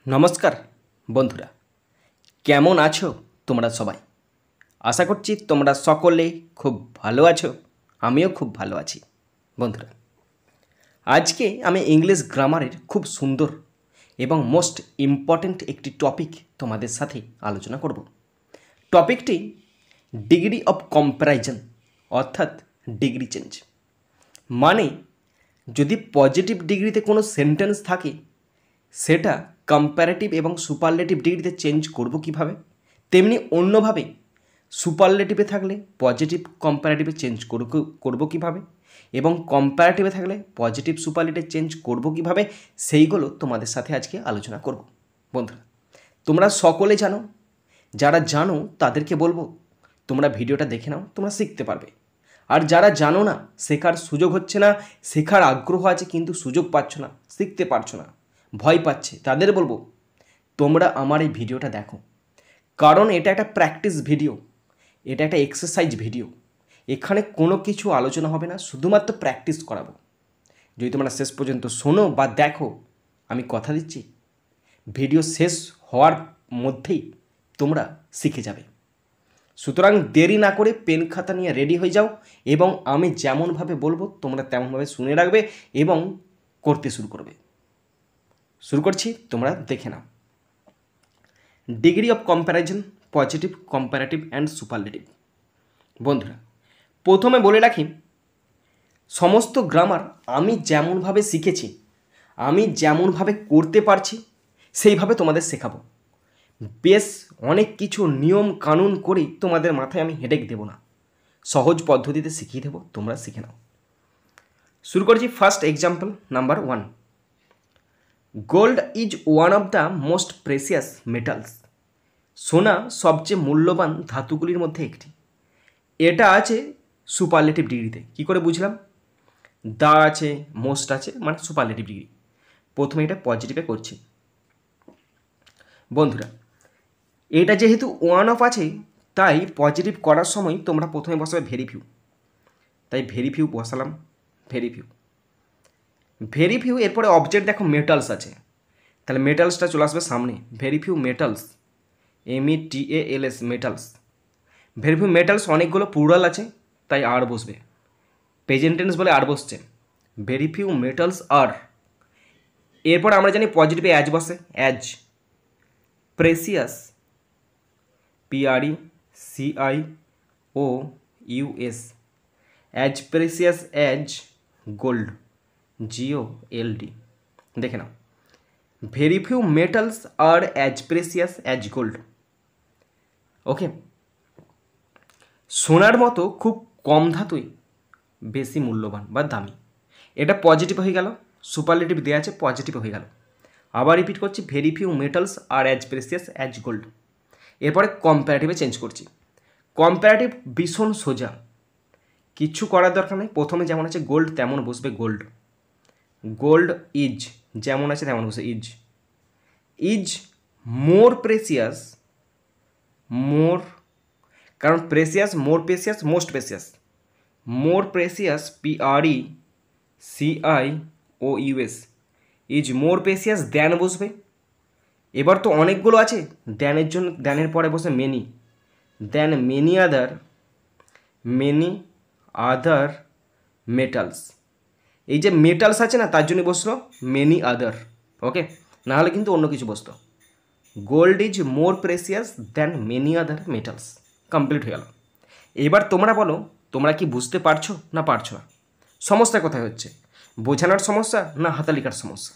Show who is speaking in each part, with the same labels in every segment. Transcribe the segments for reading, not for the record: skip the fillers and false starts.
Speaker 1: নমস্কার বন্ধুরা, কেমন আছো তোমরা সবাই? আশা করছি তোমরা সকলে খুব ভালো আছো। আমিও খুব ভালো আছি। বন্ধুরা, আজকে আমি ইংলিশ গ্রামারের খুব সুন্দর এবং মোস্ট ইম্পর্ট্যান্ট একটি টপিক তোমাদের সাথে আলোচনা করব। টপিকটি ডিগ্রি অফ কম্প্যারিজন অর্থাৎ ডিগ্রি চেঞ্জ। মানে যদি পজিটিভ ডিগ্রিতে কোনো সেন্টেন্স থাকে সেটা কম্প্যারেটিভ এবং সুপারলেটিভ ডিগ্রিতে চেঞ্জ করব কিভাবে, তেমনি অন্যভাবে সুপারলেটিভে থাকলে পজিটিভ কম্প্যারেটিভে চেঞ্জ করব কিভাবে, এবং কম্প্যারেটিভে থাকলে পজিটিভ সুপারলেটিভে চেঞ্জ করব কিভাবে, সেইগুলো তোমাদের সাথে আজকে আলোচনা করব। বন্ধুরা, তোমরা সকলে জানো, যারা জানো তাদেরকে বলবো তোমরা ভিডিওটা দেখে নাও, তোমরা শিখতে পারবে। আর যারা জানো না, শেখার সুযোগ হচ্ছে না, শেখার আগ্রহ আছে কিন্তু সুযোগ পাচ্ছ না, শিখতে পারছো না, ভয় পাচ্ছে, তাদের বলবো তোমরা আমার এই ভিডিওটা দেখো। কারণ এটা একটা প্র্যাকটিস ভিডিও, এটা একটা এক্সারসাইজ ভিডিও। এখানে কোনো কিছু আলোচনা হবে না, শুধুমাত্র প্র্যাকটিস করাবো। যদি তোমরা শেষ পর্যন্ত শোনো বা দেখো, আমি কথা দিচ্ছি ভিডিও শেষ হওয়ার মধ্যেই তোমরা শিখে যাবে। সুতরাং দেরি না করে পেন খাতা নিয়ে রেডি হয়ে যাও এবং আমি যেমনভাবে বলবো তোমরা তেমনভাবে শুনে রাখবে এবং করতে শুরু করবে। শুরু করছি, তোমরা দেখে নাও। Degree of comparison, positive, comparative and superlative. বন্ধুরা, প্রথমে বলে রাখি, সমস্ত গ্রামার আমি যেমনভাবে শিখেছি, আমি যেমনভাবে করতে পারছি সেইভাবে তোমাদের শেখাবো। বেশ অনেক কিছু নিয়ম কানুন করেই তোমাদের মাথায় আমি হেডেক দেবো না, সহজ পদ্ধতিতে শিখিয়ে দেবো, তোমরা শিখে নাও। শুরু করছি first example number 1। Gold is one of the most precious metals. সোনা সবচেয়ে মূল্যবান ধাতুগুলির মধ্যে একটি। এটা আছে সুপারলেটিভ ডিগ্রিতে। কি করে বুঝলাম? দা আছে, মোস্ট আছে, মানে সুপারলেটিভ ডিগ্রি। প্রথমে এটা পজিটিভে করছি। বন্ধুরা, এটা যেহেতু ওয়ান অফ আছে, তাই পজিটিভ করার সময় তোমরা প্রথমে বসাবে ভেরি ফিউ। তাই ভেরি ফিউ বসালাম, ভেরি ফিউ। ভেরি ফিউ, এরপরে অবজেক্ট দেখো মেটালস আছে, তাহলে মেটালসটা চলে আসবে সামনে। Very few metals, METALS, metals. Very few metals অনেকগুলো প্লুরাল আছে, তাই আর বসবে। প্রেজেন্ট টেন্স বলে আর বসছে। ভেরি ফিউ মেটালস আর। এরপর আমরা জানি পজিটিভে অ্যাজ বসে, as. Precious, PRECIOUS, as precious as gold, GOLD। দেখে নাও, ভেরি ফিউ মেটালস আর অ্যাজ প্রেসিয়াস অ্যাজ গোল্ড। ওকে, সোনার মতো খুব কম ধাতুই বেশি মূল্যবান বা দামি। এটা পজিটিভ হয়ে গেল, সুপারলেটিভ দেওয়া আছে, পজিটিভ হয়ে গেল। আবার রিপিট করছি, ভেরি ফিউ মেটালস আর অ্যাজ প্রেসিয়াস অ্যাজ গোল্ড। এরপরে কম্প্যারেটিভে চেঞ্জ করছি। কম্প্যারেটিভ ভীষণ সোজা, কিচ্ছু করার দরকার নেই। প্রথমে যেমন আছে গোল্ড তেমন বসবে গোল্ড। গোল্ড ইজ, যেমন আছে তেমন বসে ইজ। ইজ মোর প্রেসিয়াস, মোর, কারণ precious, more precious, most precious. More precious, PRECIOUS, is more precious than বসবে। এবার তো অনেকগুলো আছে, দ্যানের জন্য দ্যানের পরে বসে many, than many other metals. এই যে মেটালস আছে না, তার জন্য বসলো মেনি আদার। ওকে, নাহলে কিন্তু অন্য কিছু বসতো। Gold is more precious than many other metals. Complete হয়ে গেল। এবার তোমরা বলো, তোমরা কি বুঝতে পারছো না পারছো না? সমস্যা কোথায় হচ্ছে? বোঝানোর সমস্যা না হাতালিকার সমস্যা?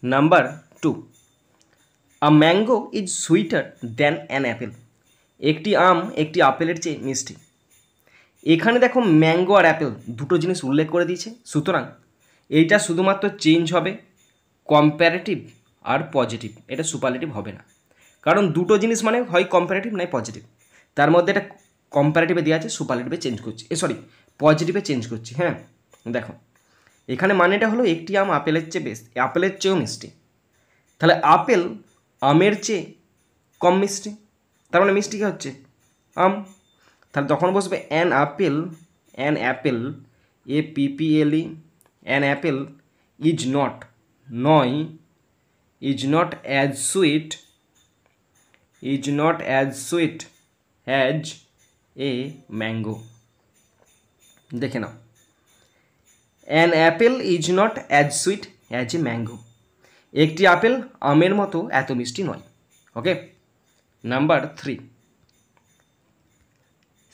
Speaker 1: Number 2, a mango is sweater than an Apple. একটি আম একটি আপেলের চেয়ে মিষ্টি। এখানে দেখো ম্যাঙ্গো আর অ্যাপেল দুটো জিনিস উল্লেখ করে দিয়েছে, সুতরাং এইটা শুধুমাত্র চেঞ্জ হবে কম্প্যারেটিভ আর পজিটিভ, এটা সুপারলেটিভ হবে না। কারণ দুটো জিনিস মানে হয় কম্প্যারেটিভ নয় পজিটিভ, তার মধ্যে এটা কম্প্যারেটিভে দেওয়া আছে, সুপারলেটিভে চেঞ্জ করছি, পজিটিভে চেঞ্জ করছি। হ্যাঁ দেখো, এখানে মানেটা হলো একটি আম আপেলের চেয়ে আপেলের চেয়েও মিষ্টি। তাহলে আপেল আমের চেয়ে কম মিষ্টি, তার মানে মিষ্টি কী হচ্ছে? আম। তাহলে তখন বসবে an apple, APPLE, an apple is not, নয় is not as sweet as a mango. দেখে নাও, an apple is not as sweet as a mango. একটি আপেল আমের মতো এত মিষ্টি নয়। Okay, number 3,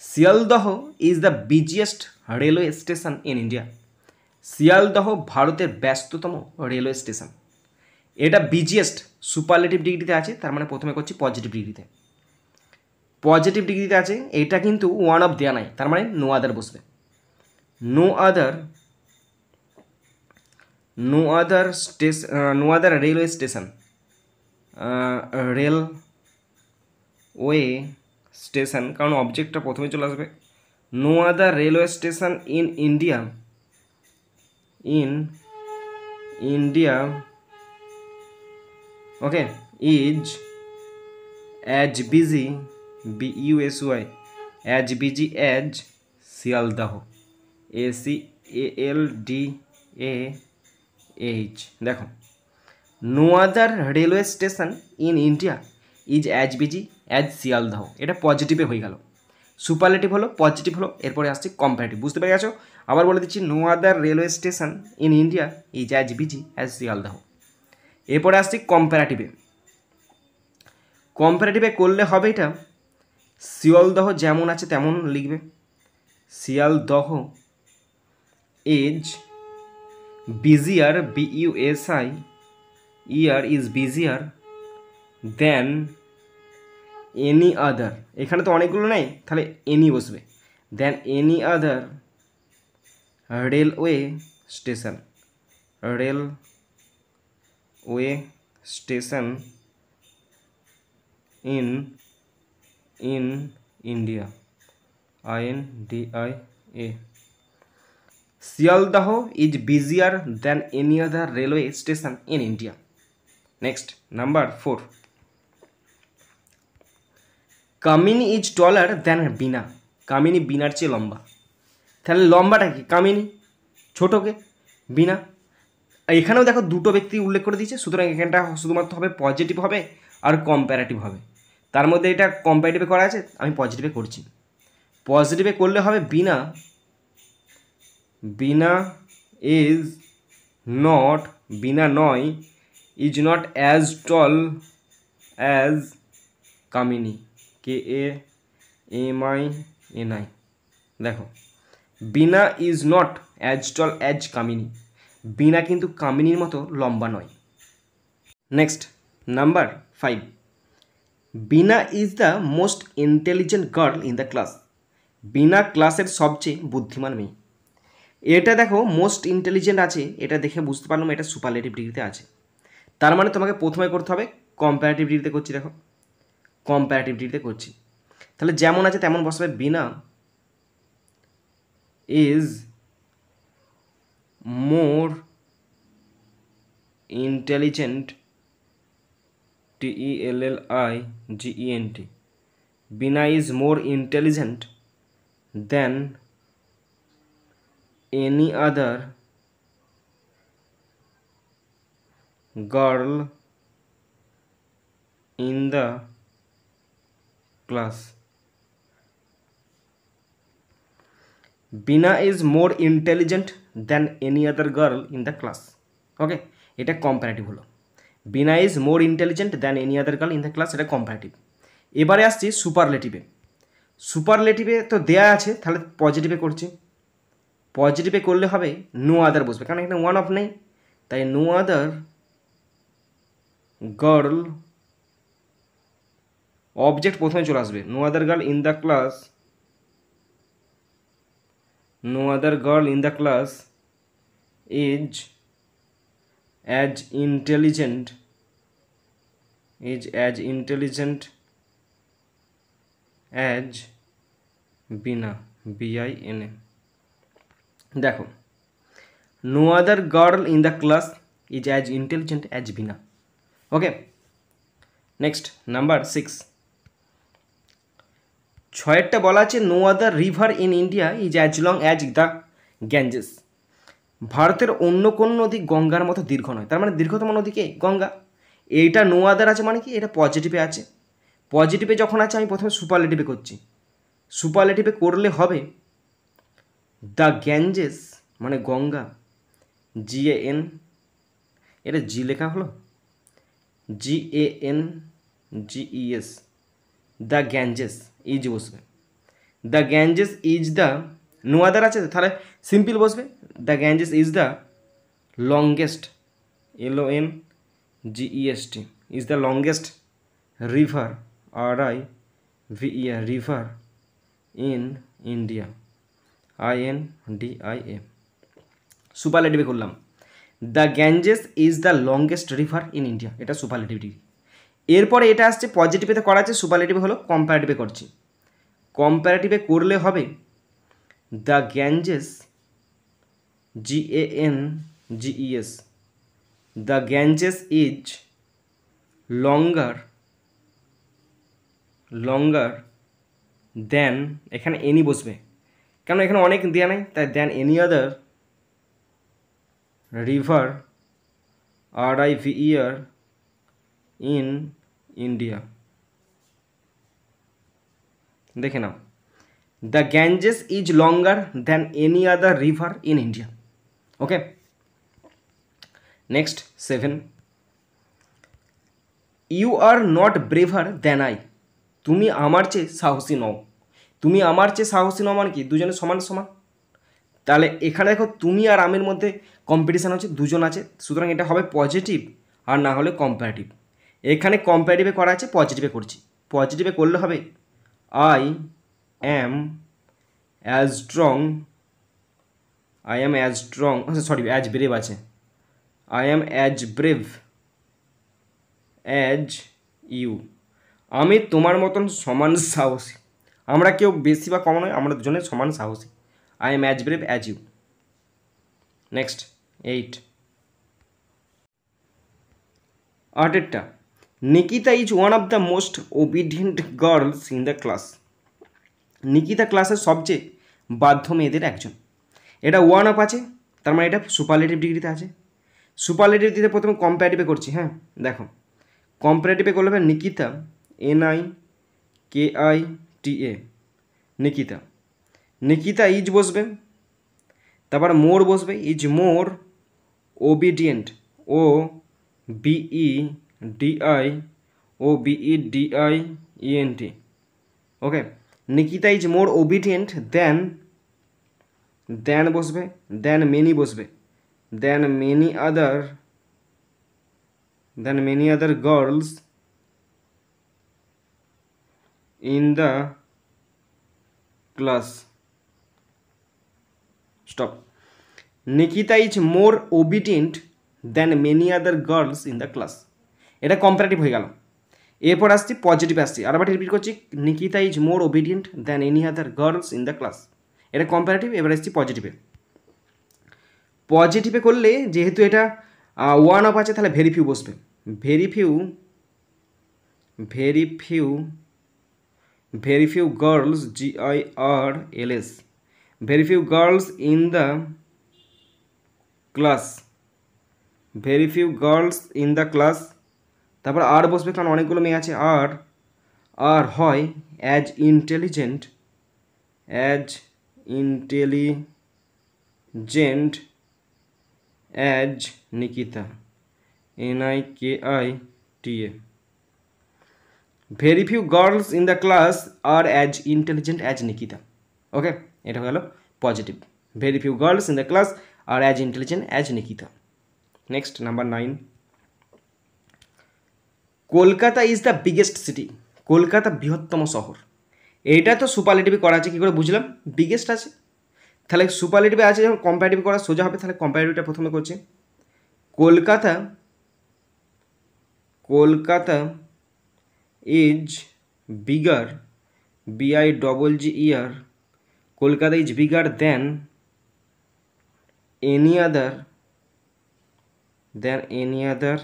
Speaker 1: Sealdah is the busiest railway station in India. Sealdah ভারতের ব্যস্ততম রেলওয়ে স্টেশন। এটা বিজিয়েস্ট সুপারলেটিভ ডিগ্রিতে আছে, তার মানে প্রথমে করছি পজিটিভ ডিগ্রিতে। পজিটিভ ডিগ্রিতে আছে, এটা কিন্তু ওয়ান অফ দেয়া নাই, তার মানে নো আদার বসবে। No other railway station, railway station, কারণ অবজেক্টটা প্রথমে চলে আসবে। No other railway station in India okay is as busy BUSY as busy as Sealdah ACALDAH। দেখো, no other railway station in India is as busy as Sealdah, এটা পজিটিভে হয়ে গেল। সুপারলেটিভ হলো, পজিটিভ হলো, এরপরে আসছে কম্পারেটিভ। বুঝতে পেরে গেছো? আবার বলে দিচ্ছি, no other railway station in India is as busy as Sealdah. এরপরে আসছি কম্পারেটিভে। কম্পারেটিভে করলে হবে এটা, শিয়ালদহ যেমন আছে তেমন লিখবে। Sealdah is busier BUSIER is busier than any other. এখানে তো অনেকগুলো নেই, তাহলে এনি বসবে। Than any other railway station in India INDIA। Sealdah is busier than any other railway station in India. Next, number 4, Kamini is taller than Bina. Kamini বিনার চেয়ে লম্বা। তাহলে লম্বাটা কি? কামিনী, ছোটকে বিনা। এখানেও দেখো দুটো ব্যক্তি উল্লেখ করে দিয়েছে, সুতরাং এখানটা শুধুমাত্র হবে পজিটিভ হবে আর কম্প্যারেটিভ হবে। তার মধ্যে এটা কম্প্যারেটিভে করা আছে, আমি পজিটিভে করছি। পজিটিভে করলে হবে বিনা ইজ নট, বিনা নয়, is not as tall as Kamini KAMINI। দেখো, Bina is not as tall as Kamini, Bina কিন্তু কামিনীর মতো লম্বা নয়। Next, number 5, Bina is the most intelligent girl in the class. Bina ক্লাসের সবচেয়ে বুদ্ধিমান মেয়ে। এটা দেখো মোস্ট ইন্টেলিজেন্ট আছে, এটা দেখে বুঝতে পারলাম এটা সুপারলেটিভ ডিগ্রিতে আছে। তার মানে তোমাকে প্রথমে করতে হবে কম্পারেটিভ ডিগ্রিতে করছি। দেখো, কম্পারেটিভ ডিগ্রিতে করছি, তাহলে যেমন আছে তেমন বসবে। Bina is more intelligent TELLIGENT। Bina is more intelligent than any other girl in the class। Bina is more intelligent than any other girl in the class। ওকে, এটা কম্পারেটিভ হলো। বিনা is more intelligent than any other girl in the class, এটা comparative. এবারে আসছি সুপারলেটিভে। সুপারলেটিভে তো দেয়া আছে, তাহলে পজিটিভে করছি। পজিটিভে করলে হবে নো আদার বসবে, কারণ এখানে ওয়ান অফ নেই, তাই নো আদার গার্ল, অবজেক্ট প্রথমে চলে আসবে। No other girl in the class, no other girl in the class is as intelligent as Bina BINA। দেখো, no other girl in the class is as intelligent as Bina. Okay, next, number 6, 6টা বলা আছে no other river in India is as long as the Ganges. ভারতের অন্য কোন নদী গঙ্গার মতো দীর্ঘ নয়। তার মানে দীর্ঘতম নদী কে? গঙ্গা। এইটা নো আদার আছে মানে কি, এটা পজিটিভে আছে। পজিটিভে যখন আছে আমি প্রথমে সুপারলেটিভে করছি। সুপারলেটিভে করলে হবে দ্য গ্যাঞ্জেস মানে গঙ্গা, GAN, এটা জি লেখা হলো, GANGES, দ্য গ্যাঞ্জেস ইজ বসবে। The Ganges is the, no other আছে তাহলে সিম্পল বসবে, the Ganges is the longest, LONGEST, is the longest river, RIVER, river in India, INDIA। সুপারলেটিভে করলাম the Ganges is the longest river in India, এটা superlative degree. এরপরে এটা আসছে পজিটিভেতে করা আছে, সুপারলেটিভে হলো কম্পারেটিভে করছি। কম্পারেটিভে করলে হবে the Ganges, GANGES, the Ganges is longer than, এখানে এনি বসবে কেন, এখানে অনেক দেওয়া নেই তাই than any other river, RIVER in India. দেখে নাও, the Ganges is longer than any other river in India. Okay, next 7, you are not braver than I, তুমি আমার চেয়ে সাহসী নও। তুমি আমার চেয়ে সাহসী নও মানে কি, দুজনে সমান সমান। তাহলে এখানে দেখো তুমি আর আমের মধ্যে কম্পিটিশান হচ্ছে, দুজন আছে, সুতরাং এটা হবে পজিটিভ আর না হলে কম্পারেটিভ। এখানে কম্পারেটিভে করা আছে, পজিটিভে করছি। পজিটিভে করলে হবে I am as strong, as brave আছে, I am as brave as you, আমি তোমার মতন সমান সাহসী। আমরা কেউ বেশি বা কম নয়, আমরা দুজনে সমান সাহসী। I am as brave as you. Next 8, আটেরটা, Nikita is one of the most obedient girls in the class, Nikita ক্লাসের সবচেয়ে বাধ্য মেয়েদের একজন। এটা ওয়ান অফ আছে, তার মানে এটা সুপারলেটিভ ডিগ্রিতে আছে। সুপারলেটিভ দিতে প্রথমে কম্পারেটিভে করছি। হ্যাঁ দেখো, কম্পারেটিভে করলে হবে নিকিতা, NIKITA, নিকিতা। নিকিতা ইজ বসবে, তারপর মোর বসবে, is more obedient, OBEDIENT। Okay, Nikita is more obedient than বসবে, দেন মেনি বসবে, than many other girls in the class. Stop. Nikita is more obedient than many other girls in the class, এটা comparative হয়ে গেল। এরপর আসছি positive আসছি, আরেকবার repeat করছি, Nikita is more obedient than any other girls in the class, এটা comparative. এবার আসছি পজিটিভে। পজিটিভে করলে যেহেতু এটা ওয়ান অফ আছে তাহলে ভেরি ফিউ বসবে, very few girls, GIRLS, very few girls in the class, very few girls in the class. তারপর আর বসবে কারণ অনেকগুলো মেয়ে আছে। আর হয় as intelligent as Nikita, NIKITA, very few girls in the class are as intelligent as Nikita. Okay, এটা হয়ে গেল positive, very few girls in the class are as intelligent as Nikita. Next number 9, Kolkata is the biggest city, Kolkata বৃহত্তম শহর। এইটা তো সুপারলেটিভে করা আছে, কী করে বুঝলাম, বিগেস্ট আছে, তাহলে সুপারলেটিভে আছে যখন কম্পারেটিভ করা সোজা হবে, তাহলে কম্পারেটিভটা প্রথমে করছি। Kolkata is bigger, BIGGER, Kolkata is bigger then any other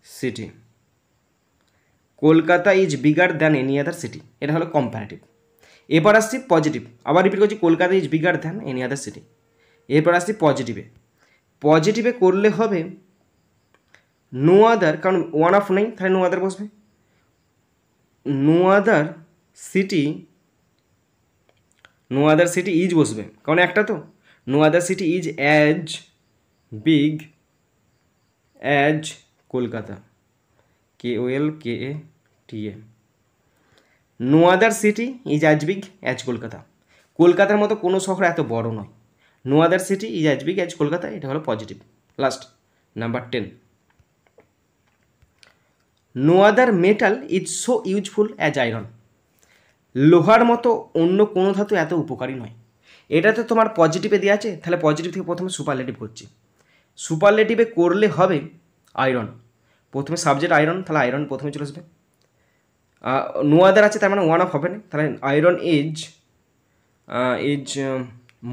Speaker 1: city, Kolkata is bigger than any other city, এটা হলো কম্পারেটিভ। এরপর আসছি পজিটিভ, আবার রিপিট করছি, Kolkata is bigger than any other city. এরপর আসছি পজিটিভে করলে হবে নো আদার, কারণ ওয়ান অফ নেই, তাহলে নো আদার বসবে। No other city, no other city is বসবে, কারণ একটা তো। No other city is as big as Kolkata, KOLKATA। No other city is as big as Kolkata, কলকাতার মতো কোনো শহর এত বড় নয়। No other city is as big as Kolkata, এটা হলো positive. Last number 10, no other metal is so useful as iron, লোহার মতো অন্য কোনো ধাতু এত উপকারী নয়। এটা তো তোমার পজিটিভে দেওয়া আছে, তাহলে পজিটিভ থেকে প্রথমে সুপারলেটিভ করছি। সুপারলেটিভে করলে হবে আয়রন, প্রথমে সাবজেক্ট আয়রন, তাহলে আয়রন প্রথমে চলে আসবে। নো আদার আছে, তার মানে ওয়ান অফ হবে না, তাহলে iron is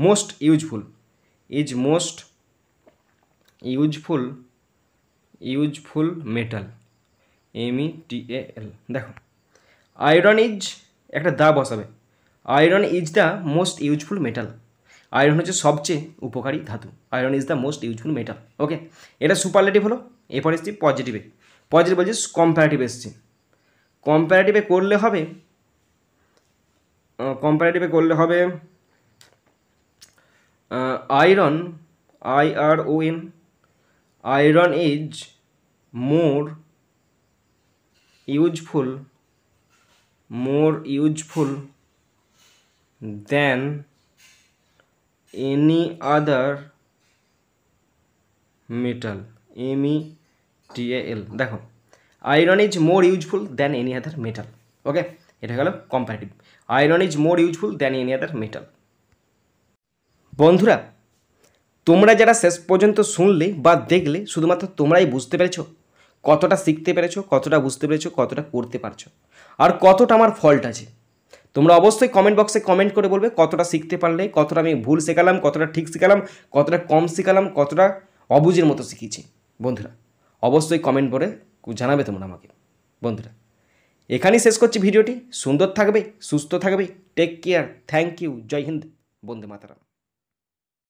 Speaker 1: most useful, is most useful metal, METAL। দেখো আয়রন ইজ, একটা দা বসাবে, iron is the most useful metal, iron হচ্ছে সবচেয়ে উপকারী ধাতু, iron is the most useful metal. Okay, এটা সুপারলেটিভ হলো। এরপর এসছি পজিটিভে, পজিটিভ বলছি কম্পারেটিভ এসছি। কম্পারেটিভে করলে হবে, iron, IRON, iron is more useful than any other metal, METAL। দেখো iron is more useful than any other metal. Okay, এটা গেল comparative. Iron is more useful than any other metal. বন্ধুরা, তোমরা যারা শেষ পর্যন্ত শুনলে বা দেখলে, শুধুমাত্র তোমরাই বুঝতে পেরেছো কতটা শিখতে পেরেছো, কতটা বুঝতে পেরেছো, কতটা করতে পারছো, আর কতটা আমার ফল্ট আছে। তোমরা অবশ্যই কমেন্ট বক্সে কমেন্ট করে বলবে কতটা শিখতে পারলে, কতটা আমি ভুল শেখালাম, কতটা ঠিক শেখালাম, কতটা কম শেখালাম, কতটা অবুঝের মতো শিখিয়েছি। বন্ধুরা অবশ্যই কমেন্ট করে জানাবে তোমরা আমাকে। বন্ধুরা এখানেই শেষ করছি ভিডিওটি। সুন্দর থাকবে, সুস্থ থাকবে, টেক কেয়ার, থ্যাংক ইউ, জয় হিন্দ, বন্দে মাতরম।